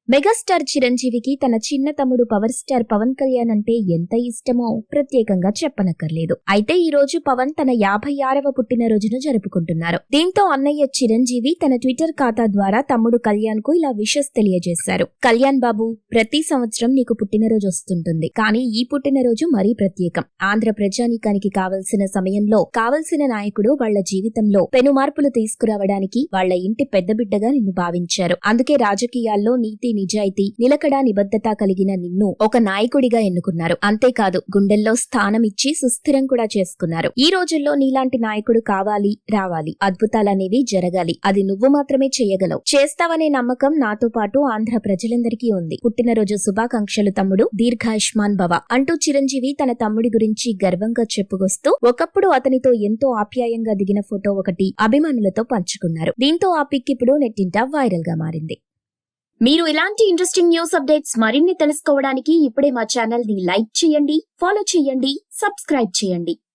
Megastar చిరంజీవికి తన చిన్న తమ్ముడు పవర్ స్టార్ పవన్ కళ్యాణ్ అంటే ఎంత ఇష్టమో ప్రత్యేకంగా చెప్పనక్కర్లేదు. అయితే ఈ రోజు పవన్ తన 56వ పుట్టినరోజును జరుపుకుంటున్నారు. దీంతో అన్నయ్య చిరంజీవి తన ట్విట్టర్ ఖాతా ద్వారా తమ్ముడు కళ్యాణ్ కు ఇలా విషెస్ తెలియజేశారు. కళ్యాణ్ బాబు, ప్రతి సంవత్సరం నీకు పుట్టినరోజు వస్తుంటుంది, కానీ ఈ పుట్టినరోజు మరీ ప్రత్యేకం. ఆంధ్ర ప్రజానీకానికి కావలసిన సమయంలో కావలసిన నాయకుడు వాళ్ల జీవితంలో పెను మార్పులు తీసుకురావడానికి వాళ్ల ఇంటి పెద్ద బిడ్డగా నిన్ను భావించారు. అందుకే రాజకీయాల్లో నీతి, నిజాయితీ, నిలకడ, నిబద్ధత కలిగిన నిన్ను ఒక నాయకుడిగా ఎన్నుకున్నారు. అంతేకాదు గుండెల్లో స్థానం ఇచ్చి సుస్థిరం కూడా చేసుకున్నారు. ఈ రోజుల్లో నీలాంటి నాయకుడు కావాలి, రావాలి. అద్భుతాలనేవి జరగాలి. అది నువ్వు మాత్రమే చేయగలవు. చేస్తావనే నమ్మకం నాతో పాటు ఆంధ్ర ప్రజలందరికీ ఉంది. పుట్టినరోజు శుభాకాంక్షలు తమ్ముడు, దీర్ఘాయుష్మాన్ భవ అంటూ చిరంజీవి తన తమ్ముడి గురించి గర్వంగా చెప్పుకొస్తూ ఒకప్పుడు అతనితో ఎంతో ఆప్యాయంగా దిగిన ఫోటో ఒకటి అభిమానులతో పంచుకున్నారు. దీంతో ఆ పిక్ ఇప్పుడు నెట్టింట వైరల్ గా మారింది. మీరు ఇలాంటి ఇంట్రెస్టింగ్ న్యూస్ అప్డేట్స్ మరిన్ని తెలుసుకోవడానికి ఇప్పుడే మా ఛానల్ ని లైక్ చేయండి, ఫాలో చేయండి, సబ్స్క్రైబ్ చేయండి.